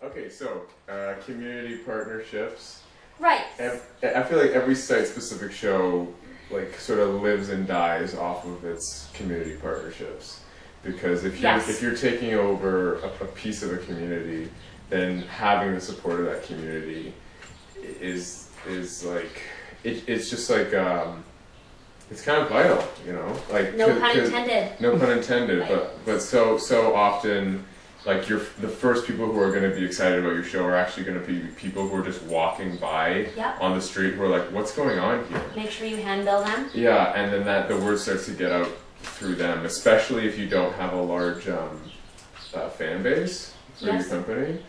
Okay, so community partnerships. Right. I feel like every site-specific show like sort of lives and dies off of its community partnerships, because if you're taking over a piece of a community, then having the support of that community is like it's just like it's kind of vital, you know, like no pun intended. No pun intended, Right. but so often. Like the first people who are going to be excited about your show are actually going to be people who are just walking by on the street who are like, "What's going on here?" Make sure you handbill them. Yeah, and then the word starts to get out through them, especially if you don't have a large fan base for your company.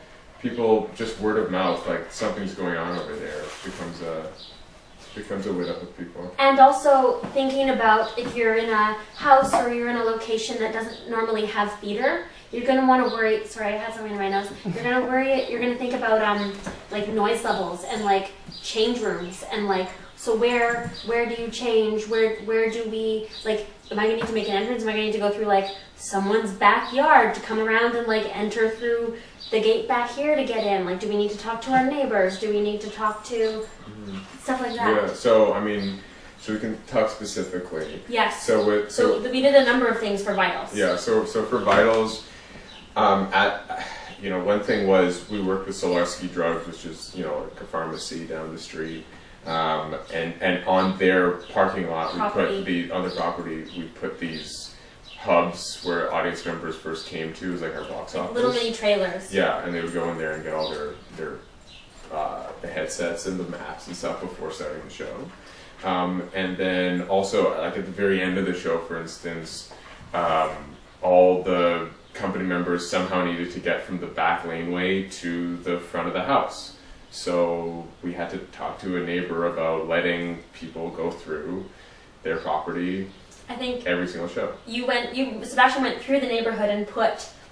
People just word of mouth, like something's going on over there, becomes a wit up with people. And also thinking about if you're in a house or you're in a location that doesn't normally have theater, you're going to want to worry, sorry, I had something in my nose. You're going to think about like noise levels and like change rooms and like, so where do you change? Where do we, like, am I going to need to make an entrance? Am I going to need to go through like someone's backyard to come around and like enter through the gate back here to get in? Like, do we need to talk to our neighbors? Do we need to talk to stuff like that? Yeah, so I mean, so we can talk specifically. Yes. So we did a number of things for Vitals. Yeah, so for Vitals, one thing was we worked with Solarski Drugs, which is, you know, like a pharmacy down the street. And on their parking lot, on the property, we put these hubs where audience members first came to, is like our box office. Little mini trailers. Yeah, and they would go in there and get all their the headsets and the maps and stuff before starting the show. And then also, like at the very end of the show, for instance, all the company members somehow needed to get from the back laneway to the front of the house. So we had to talk to a neighbor about letting people go through their property. I think every single show. Sebastian went through the neighborhood and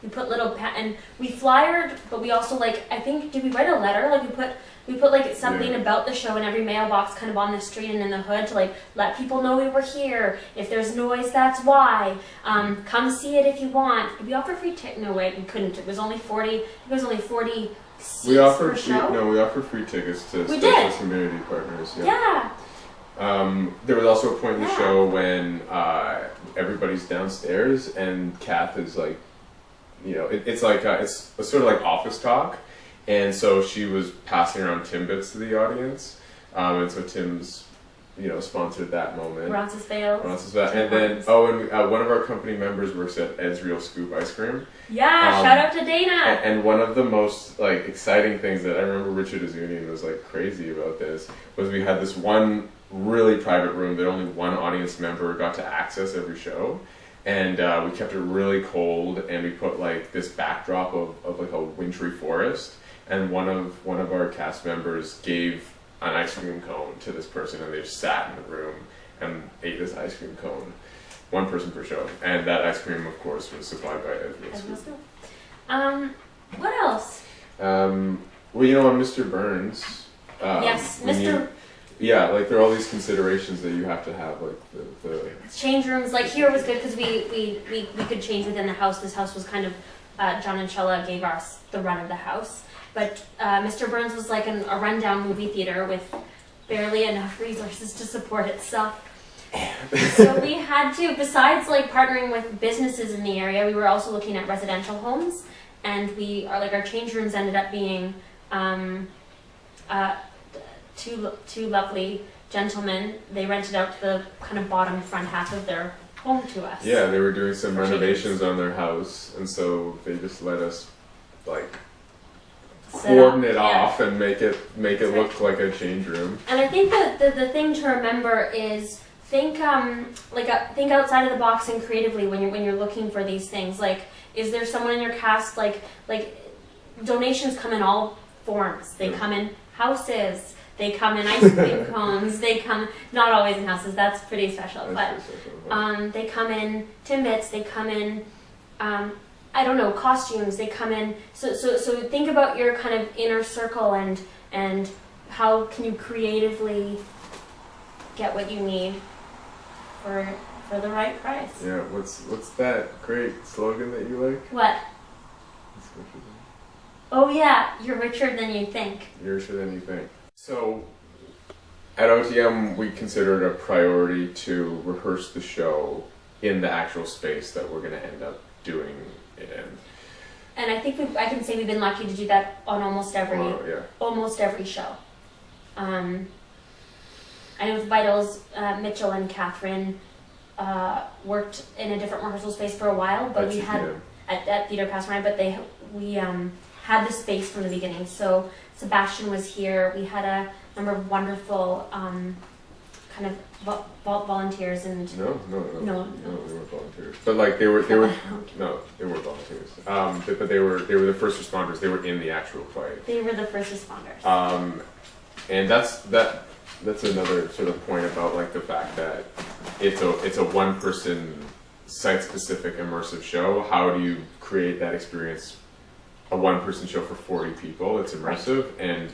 we put little and we flyered, but we also did we write a letter? Like we put like something about the show in every mailbox kind of on the street and in the hood to like let people know we were here. If there's noise, that's why. Come see it if you want. Did we offer free tickets? No, wait, we couldn't. It was only 40 seats we offered per show. We offered free tickets to special community partners. Yeah. There was also a point in the show when everybody's downstairs and Kath is like, you know, it's like it's sort of like office talk, and so she was passing around Timbits to the audience, and so Tim's, you know, sponsored that moment. And then one of our company members works at Ed's Real Scoop Ice Cream. Yeah, shout out to Dana. And one of the most like exciting things that I remember Richard Azunian was like crazy about this was we had this one really private room that only one audience member got to access every show. And we kept it really cold, and we put like this backdrop of like a wintry forest. And one of our cast members gave an ice cream cone to this person, and they just sat in the room and ate this ice cream cone. One person per show, and that ice cream, of course, was supplied by Ed. What else? Well, you know, on Mr. Burns. Yes, Mr. Yeah, like there are all these considerations that you have to have, like the change rooms. Like here was good because we could change within the house. This house was kind of John and Shella gave us the run of the house, but Mr. Burns was like a rundown movie theater with barely enough resources to support itself. So we had to, besides like partnering with businesses in the area, we were also looking at residential homes, and our change rooms ended up being two lovely gentlemen. They rented out the kind of bottom front half of their home to us. Yeah, they were doing some renovations on their house, and so they just let us like cordon it off and make it look like a change room. And I think that the thing to remember is think outside of the box and creatively when you're looking for these things. Like, is there someone in your cast like donations come in all forms. They come in houses. They come in ice cream cones. They come, not always in houses, that's pretty special, they come in Timbits, they come in, costumes, they come in, so think about your kind of inner circle and how can you creatively get what you need for the right price. Yeah, what's that great slogan that you like? What? Oh yeah, you're richer than you think. You're richer than you think. So at OTM, we consider it a priority to rehearse the show in the actual space that we're going to end up doing it in. And I think I can say we've been lucky to do that on almost every show. I know with Vitals, Mitchell and Catherine worked in a different rehearsal space for a while, but we had at Theatre Pastoral, but we had the space from the beginning. So Sebastian was here. We had a number of wonderful kind of volunteers and no, they weren't volunteers. But like they were no, they weren't volunteers. But they were the first responders. They were in the actual play. They were the first responders. And that's another sort of point about like the fact that it's a one person site specific immersive show. How do you create that experience? A one person show for 40 people. It's immersive, right.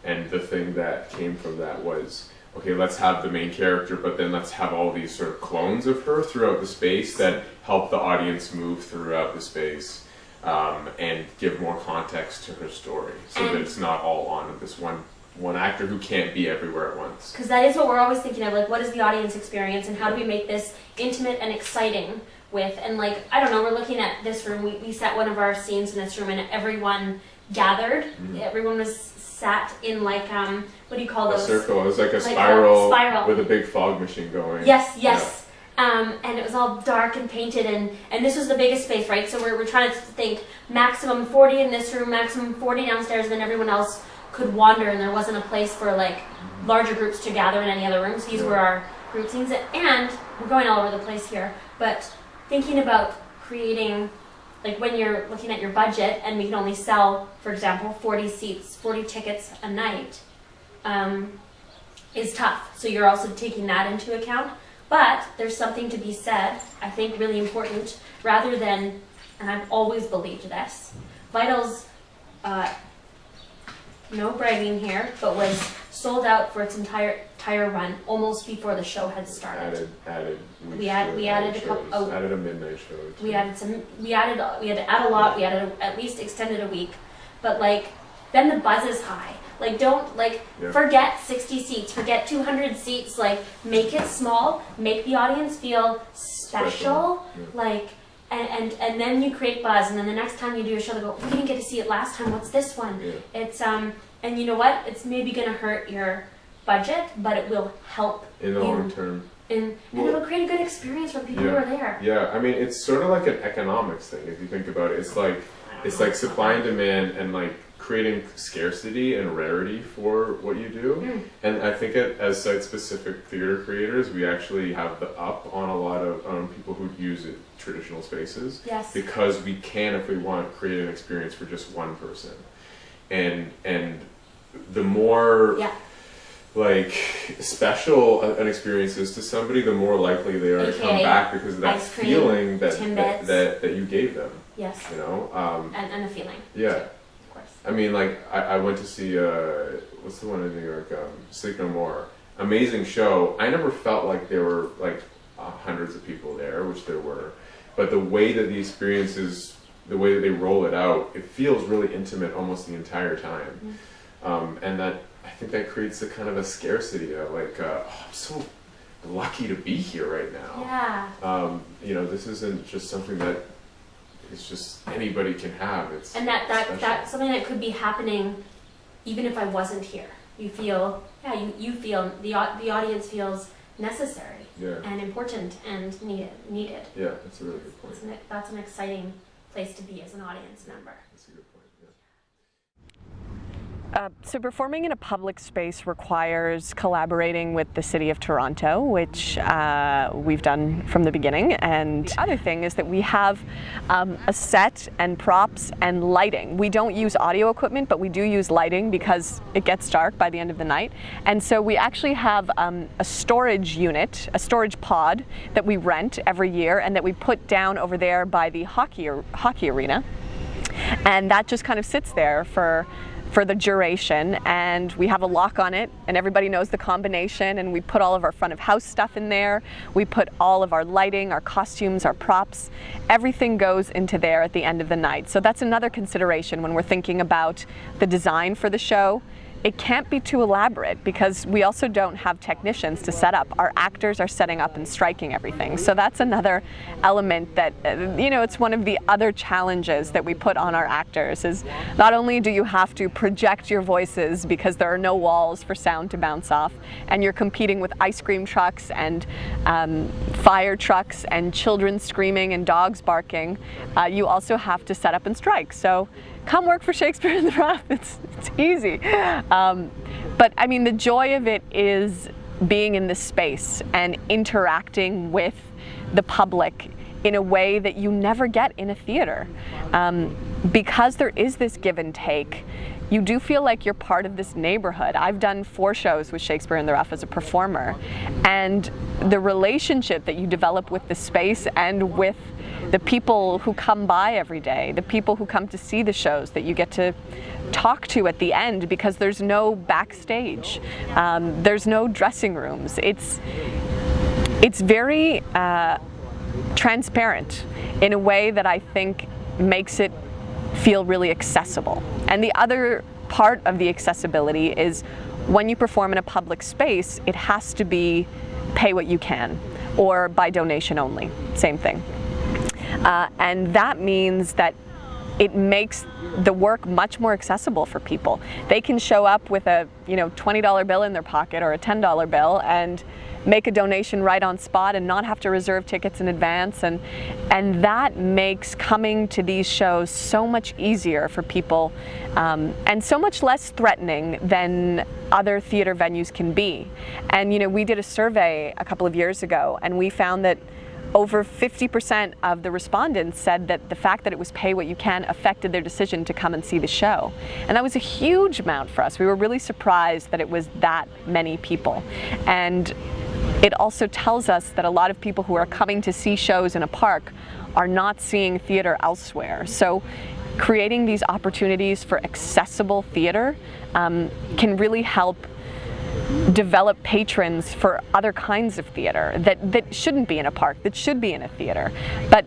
And the thing that came from that was, okay, let's have the main character, but then let's have all these sort of clones of her throughout the space that help the audience move throughout the space and give more context to her story, so that it's not all on this one actor who can't be everywhere at once. Because that is what we're always thinking of, like, what is the audience experience and how do we make this intimate and exciting with, and like, I don't know, we're looking at this room, we set one of our scenes in this room and everyone gathered, everyone was sat in like, what do you call those? A circle, it was like a spiral with a big fog machine going. Yes. Yeah. And it was all dark and painted, and this was the biggest space, right? So we're trying to think maximum 40 in this room, maximum 40 downstairs, and then everyone else could wander, and there wasn't a place for like larger groups to gather in any other rooms. These were our group scenes, and we're going all over the place here, but thinking about creating, like when you're looking at your budget and we can only sell, for example, 40 seats, 40 tickets a night, is tough. So you're also taking that into account. But there's something to be said, I think really important, rather than, and I've always believed this, Vitals, no bragging here, but was sold out for its entire run almost before the show had started. Added we added a couple. Added a midnight show. We had to add a lot. We added at least extended a week, but like then the buzz is high. Like don't forget 60 seats, forget 200 seats. Like make it small, make the audience feel special. Like. And then you create buzz, and then the next time you do a show, they go, we didn't get to see it last time, what's this one? Yeah. It's and you know what? It's maybe going to hurt your budget, but it will help in the long term. And it'll create a good experience for the people who are there. Yeah, I mean, it's sort of like an economics thing, if you think about it. It's like supply and demand, and like creating scarcity and rarity for what you do. And I think as site-specific theater creators, we actually have the up on a lot of people who use it traditional spaces. Yes. Because we can, if we want, create an experience for just one person. And the more like special an experience is to somebody, the more likely they are to come back because of that feeling that you gave them. Yes. You know? And a feeling. Yeah. I mean, like, I went to see, what's the one in New York? Sleep No More. Amazing show. I never felt like there were, like, hundreds of people there, which there were. But the way that the experiences, the way that they roll it out, it feels really intimate almost the entire time. And that, I think that creates a kind of a scarcity of, like, I'm so lucky to be here right now. Yeah. You know, this isn't just something that it's just anybody can have. It's that's something that could be happening even if I wasn't here. You feel you feel the audience feels necessary and important and needed. Yeah, that's a really good point. That's an exciting place to be as an audience member. That's a good point. Yeah. So performing in a public space requires collaborating with the City of Toronto, which we've done from the beginning. And the other thing is that we have a set and props and lighting. We don't use audio equipment, but we do use lighting because it gets dark by the end of the night. And so we actually have a storage unit, a storage pod that we rent every year and that we put down over there by the hockey arena. And that just kind of sits there for for the duration, and we have a lock on it, and everybody knows the combination, and we put all of our front of house stuff in there. We put all of our lighting, our costumes, our props. Everything goes into there at the end of the night. So that's another consideration when we're thinking about the design for the show. It can't be too elaborate because we also don't have technicians to set up. Our actors are setting up and striking everything. So that's another element that, it's one of the other challenges that we put on our actors is not only do you have to project your voices because there are no walls for sound to bounce off, and you're competing with ice cream trucks and fire trucks and children screaming and dogs barking, you also have to set up and strike. So come work for Shakespeare in the Ruff. It's easy. But I mean, the joy of it is being in this space and interacting with the public in a way that you never get in a theater. Because there is this give and take, you do feel like you're part of this neighborhood. I've done 4 shows with Shakespeare in the Ruff as a performer, and the relationship that you develop with the space and with the people who come by every day, the people who come to see the shows that you get to talk to at the end, because there's no backstage, there's no dressing rooms. It's very transparent in a way that I think makes it feel really accessible. And the other part of the accessibility is when you perform in a public space, it has to be pay what you can or by donation only, same thing. And that means that it makes the work much more accessible for people. They can show up with a $20 bill in their pocket or a $10 bill and make a donation right on spot and not have to reserve tickets in advance, and that makes coming to these shows so much easier for people, and so much less threatening than other theater venues can be. And we did a survey a couple of years ago, and we found that over 50% of the respondents said that the fact that it was pay what you can affected their decision to come and see the show. And that was a huge amount for us. We were really surprised that it was that many people. And it also tells us that a lot of people who are coming to see shows in a park are not seeing theater elsewhere. So creating these opportunities for accessible theater can really help develop patrons for other kinds of theater that shouldn't be in a park, that should be in a theater. But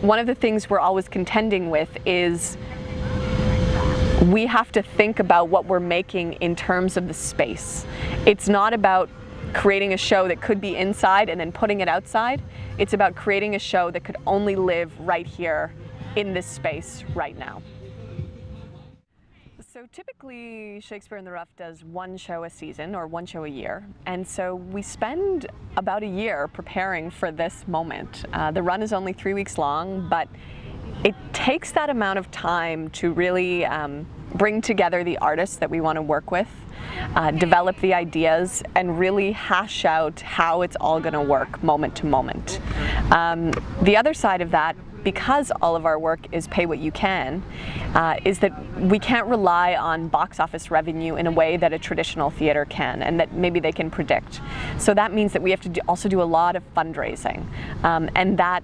one of the things we're always contending with is we have to think about what we're making in terms of the space. It's not about creating a show that could be inside and then putting it outside. It's about creating a show that could only live right here in this space right now. So typically Shakespeare in the Ruff does 1 show a season or 1 show a year, and so we spend about a year preparing for this moment. The run is only 3 weeks long, but it takes that amount of time to really bring together the artists that we want to work with, develop the ideas, and really hash out how it's all going to work moment to moment. The other side of that, because all of our work is pay what you can, is that we can't rely on box office revenue in a way that a traditional theater can, and that maybe they can predict. So that means that we have to also do a lot of fundraising, and that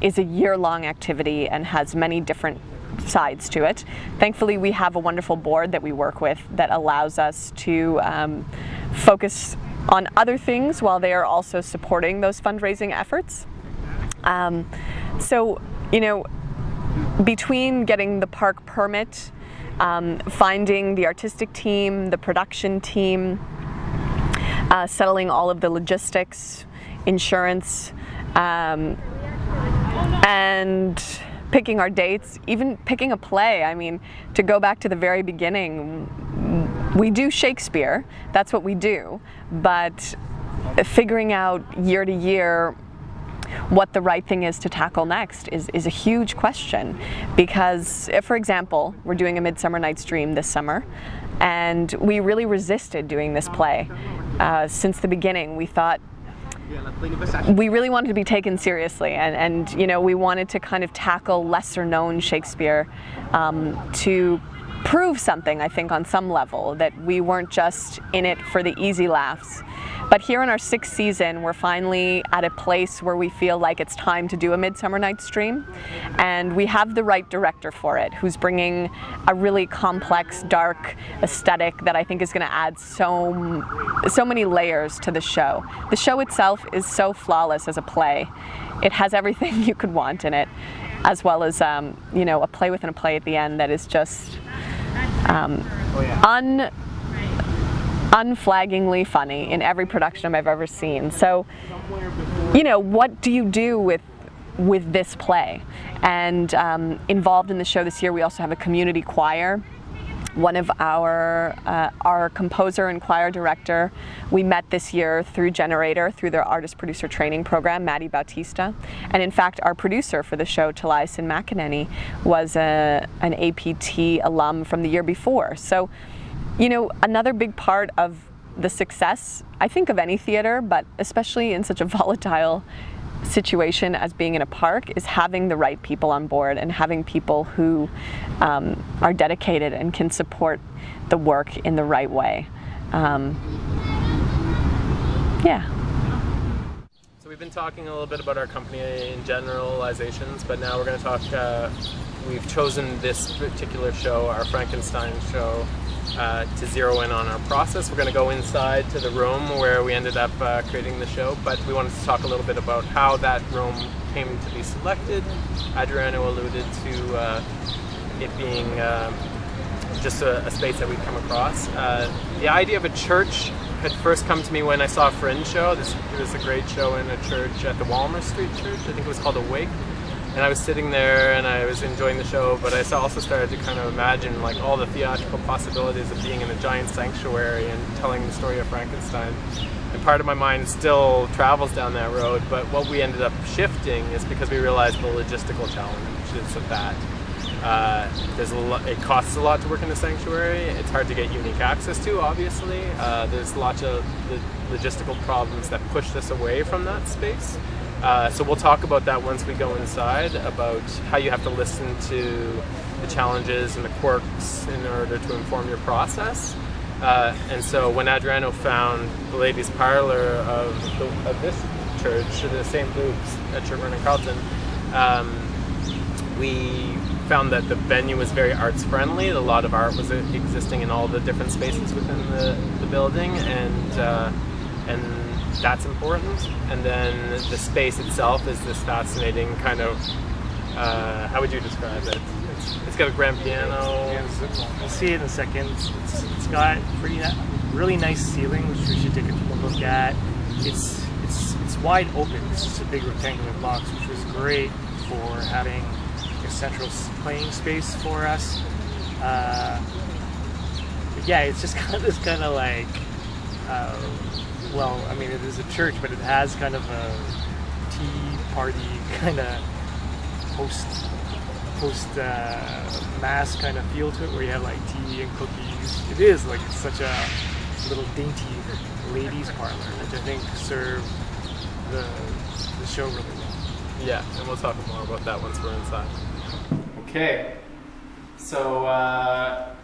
is a year-long activity and has many different sides to it. Thankfully, we have a wonderful board that we work with that allows us to focus on other things while they are also supporting those fundraising efforts. So, between getting the park permit, finding the artistic team, the production team, settling all of the logistics, insurance, and picking our dates, even picking a play. I mean, to go back to the very beginning, we do Shakespeare, that's what we do, but figuring out year to year what the right thing is to tackle next is a huge question, because if, for example, we're doing A Midsummer Night's Dream this summer, and we really resisted doing this play since the beginning. We thought we really wanted to be taken seriously, and we wanted to kind of tackle lesser known Shakespeare to prove something, I think, on some level, that we weren't just in it for the easy laughs. But here in our 6th season, we're finally at a place where we feel like it's time to do a Midsummer Night's Dream, and we have the right director for it, who's bringing a really complex, dark aesthetic that I think is going to add so many layers to the show. The show itself is so flawless as a play. It has everything you could want in it, as well as you know, a play within a play at the end that is just unflaggingly funny in every production I've ever seen. So, you know, what do you do with this play? And involved in the show this year, we also have a community choir. One of our composer and choir director, we met this year through Generator, through their artist producer training program, Maddie Bautista. And in fact, our producer for the show, Taliesin McEnany, was an APT alum from the year before. So, you know, another big part of the success, I think, of any theater, but especially in such a volatile situation as being in a park, is having the right people on board and having people who are dedicated and can support the work in the right way. Yeah. So we've been talking a little bit about our company in generalizations, but now we're going to talk, we've chosen this particular show, our Frankenstein show, to zero in on our process. We're going to go inside to the room where we ended up creating the show, but we wanted to talk a little bit about how that room came to be selected. Adriano alluded to it being just a space that we'd come across. The idea of a church had first come to me when I saw a Fringe show. There was a great show in a church at the Walmer Street Church. I think it was called Awake. And I was sitting there and I was enjoying the show, but I also started to kind of imagine like all the theatrical possibilities of being in a giant sanctuary and telling the story of Frankenstein. And part of my mind still travels down that road, but what we ended up shifting is because we realized the logistical challenges of that. It costs a lot to work in a sanctuary. It's hard to get unique access to, obviously. There's lots of logistical problems that push us away from that space. So we'll talk about that once we go inside, about how you have to listen to the challenges and the quirks in order to inform your process. And so when Adriano found the ladies' parlor of this church, the St. Luke's at Sherburne and Carleton, we found that the venue was very arts friendly. A lot of art was existing in all the different spaces within the building, and that's important. And then the space itself is this fascinating kind of, how would you describe it? It's got a grand piano. We'll see it in a second. It's got really nice ceiling, which we should take a look at. It's wide open. It's just a big rectangular box, which was great for having a central playing space for us. But yeah, it's just kind of like, well, I mean, it is a church, but it has kind of a tea party kind of post mass kind of feel to it, where you have like tea and cookies. It is like, it's such a little dainty ladies' parlor, which I think served the show really well. Yeah, and we'll talk more about that once we're inside. Okay, so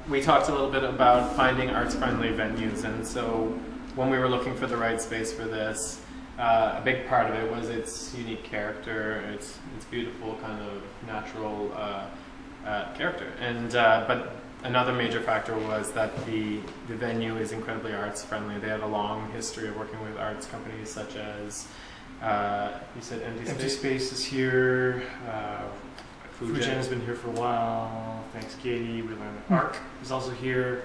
we talked a little bit about finding arts-friendly venues, and so when we were looking for the right space for this, a big part of it was its unique character, its beautiful kind of natural character, and but another major factor was that the venue is incredibly arts friendly. They had a long history of working with arts companies such as you said Empty Space is here. Fujian has been here for a while. Thanks, Katie. We learned that Arc is also here.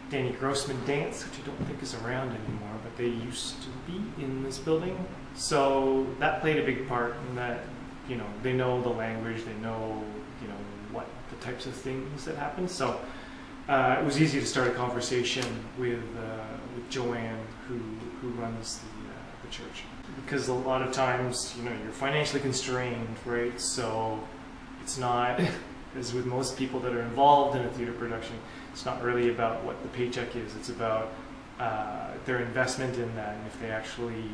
Danny Grossman Dance, which I don't think is around anymore, but they used to be in this building. So that played a big part in that, you know, they know the language, they know, you know, what the types of things that happen. So it was easy to start a conversation with Joanne, who runs the church. Because a lot of times, you know, you're financially constrained, right? So it's not, as with most people that are involved in a theater production, it's not really about what the paycheck is. It's about their investment in that, and if they actually,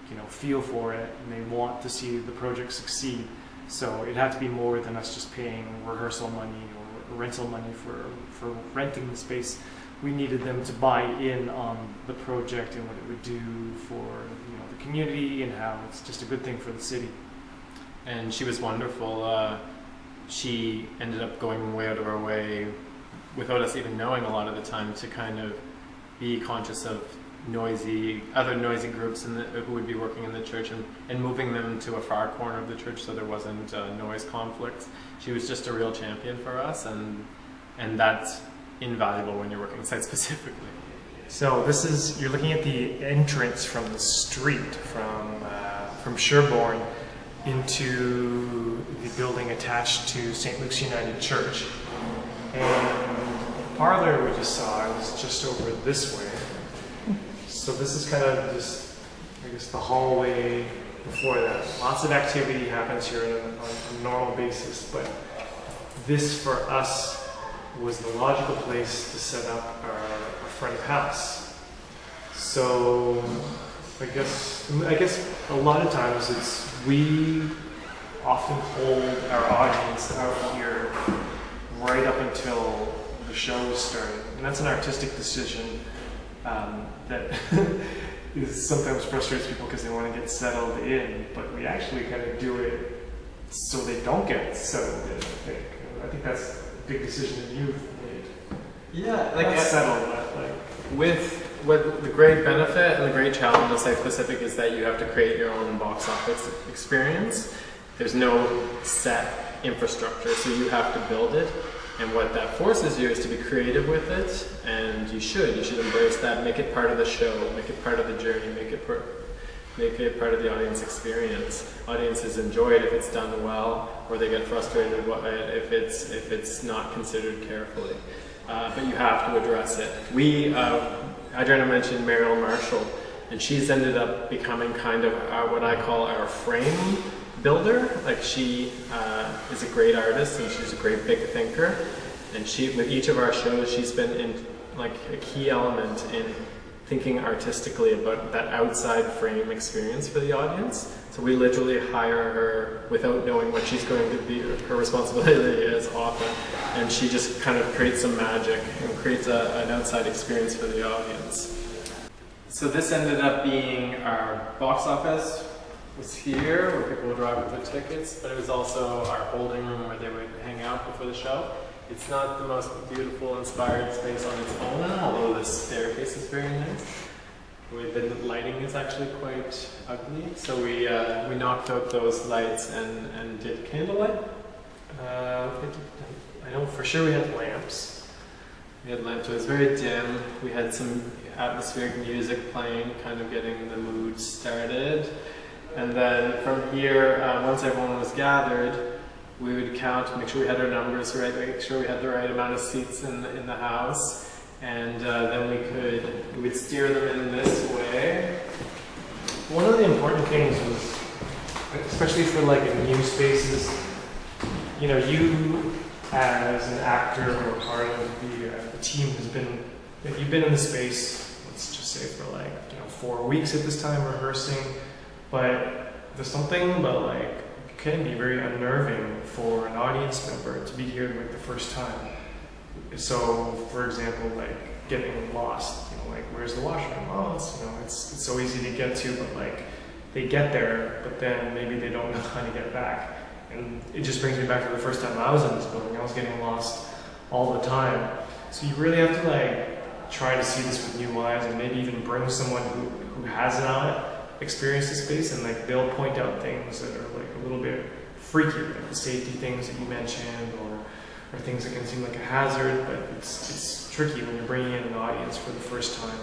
you know, feel for it and they want to see the project succeed. So it had to be more than us just paying rehearsal money rental money for renting the space. We needed them to buy in on the project and what it would do for the community and how it's just a good thing for the city. And she was wonderful. She ended up going way out of her way, without us even knowing a lot of the time, to kind of be conscious of other noisy groups who would be working in the church, and moving them to a far corner of the church so there wasn't noise conflicts. She was just a real champion for us, and that's invaluable when you're working site specifically. So you're looking at the entrance from the street from Sherborne into the building attached to St. Luke's United Church. And the parlor we just saw was just over this way. So this is kind of just, I guess, the hallway before that. Lots of activity happens here on a normal basis, but this for us was the logical place to set up our front of house. So I guess a lot of times we often hold our audience out here right up until the show is starting, and that's an artistic decision that sometimes frustrates people because they want to get settled in, but we actually kind of do it so they don't get settled in. I think that's a big decision that you've made. Yeah, like settled, but with the great benefit and the great challenge of site specific is that you have to create your own box office experience. There's no set infrastructure, so you have to build it. And what that forces you is to be creative with it, and you should embrace that, make it part of the show, make it part of the journey, make it part of the audience experience. Audiences enjoy it if it's done well, or they get frustrated if it's not considered carefully. But you have to address it. Adriana mentioned Mariel Marshall, and she's ended up becoming kind of what I call our frame builder. Like, she is a great artist and she's a great big thinker, and with each of our shows she's been in like a key element in thinking artistically about that outside frame experience for the audience. So we literally hire her without knowing what she's going to be, her responsibility is often, and she just kind of creates some magic and creates an outside experience for the audience. So this ended up being our box office. Was here where people would drive with their tickets, but it was also our holding room where they would hang out before the show. It's not the most beautiful, inspired space on its own, although the staircase is very nice. The lighting is actually quite ugly, so we knocked out those lights and did candlelight. I know for sure we had lamps. We had lamps. It was very dim. We had some atmospheric music playing, kind of getting the mood started. And then from here, once everyone was gathered, we would count, make sure we had our numbers right, make sure we had the right amount of seats in the house, and then we would steer them in this way. One of the important things was, especially for like in new spaces, you as an actor or part of the team you've been in the space, let's just say for 4 weeks at this time rehearsing. But there's something about it can be very unnerving for an audience member to be here the first time. So, for example, getting lost, where's the washroom? Oh, it's so easy to get to, but they get there, but then maybe they don't know how to get back. And it just brings me back to the first time I was in this building. I was getting lost all the time. So you really have to try to see this with new eyes, and maybe even bring someone who has not experienced the space, and they'll point out things that are a little bit freaky, like the safety things that you mentioned, or things that can seem like a hazard. But it's tricky when you're bringing in an audience for the first time,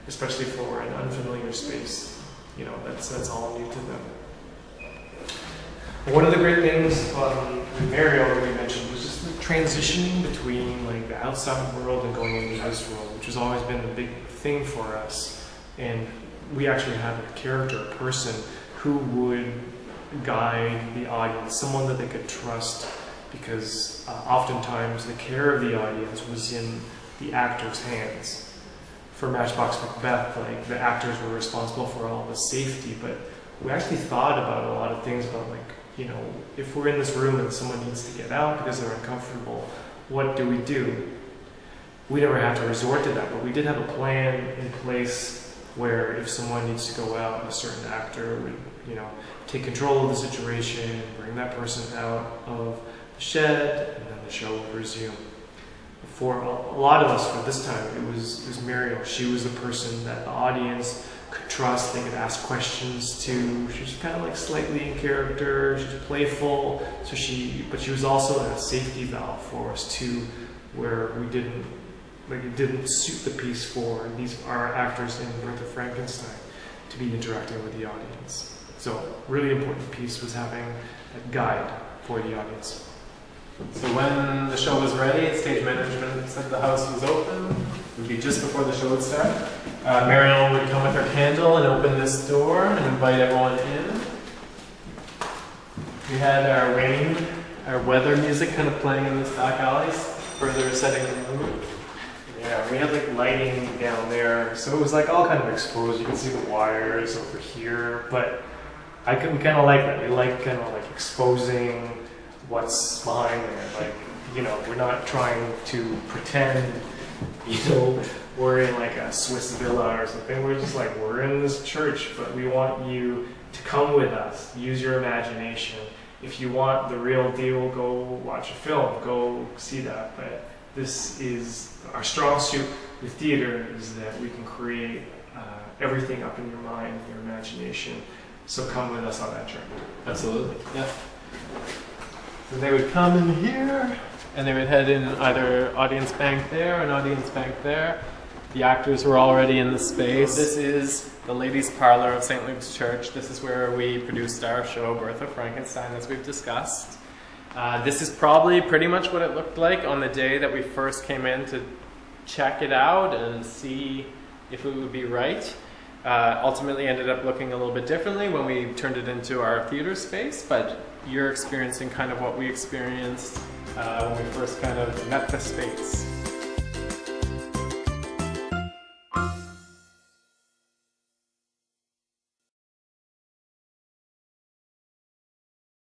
especially for an unfamiliar space. That's all new to them. One of the great things with Mariel that we mentioned was just the transitioning between the outside world and going into this world, which has always been the big thing for us. And we actually have a character, a person who would guide the audience, someone that they could trust, because oftentimes the care of the audience was in the actors' hands. For Matchbox Macbeth, the actors were responsible for all the safety, but we actually thought about a lot of things about if we're in this room and someone needs to get out because they're uncomfortable, what do we do? We never have to resort to that, but we did have a plan in place where if someone needs to go out, a certain actor would, take control of the situation, bring that person out of the shed, and then the show would resume. For a lot of us, for this time, it was Muriel. She was the person that the audience could trust. They could ask questions to. She was kind of like slightly in character. She was playful. But she was also a safety valve for us too, where it didn't suit the piece for our actors in Birth of Frankenstein to be interacting with the audience. So, really important piece was having a guide for the audience. So when the show was ready, stage management said the house was open. It would be just before the show would start. Mariel would come with her candle and open this door and invite everyone in. We had our weather music kind of playing in this back alley, further setting the mood. Yeah, we had like lighting down there, so it was like all kind of exposed. You can see the wires over here, but we kind of like that. We like kind of like exposing what's behind there. Like, we're not trying to pretend, we're in like a Swiss villa or something. We're just like, we're in this church, but we want you to come with us. Use your imagination. If you want the real deal, go watch a film, go see that. But this is our strong suit with theater, is that we can create everything up in your mind, your imagination. So come with us on that journey. Absolutely, yeah. So they would come in here, and they would head in either audience bank there or an audience bank there. The actors were already in the space. This is the ladies' parlor of St. Luke's Church. This is where we produced our show, Birth of Frankenstein, as we've discussed. This is probably pretty much what it looked like on the day that we first came in to check it out and see if it would be right. Ultimately ended up looking a little bit differently when we turned it into our theater space, but you're experiencing kind of what we experienced when we first kind of met the space.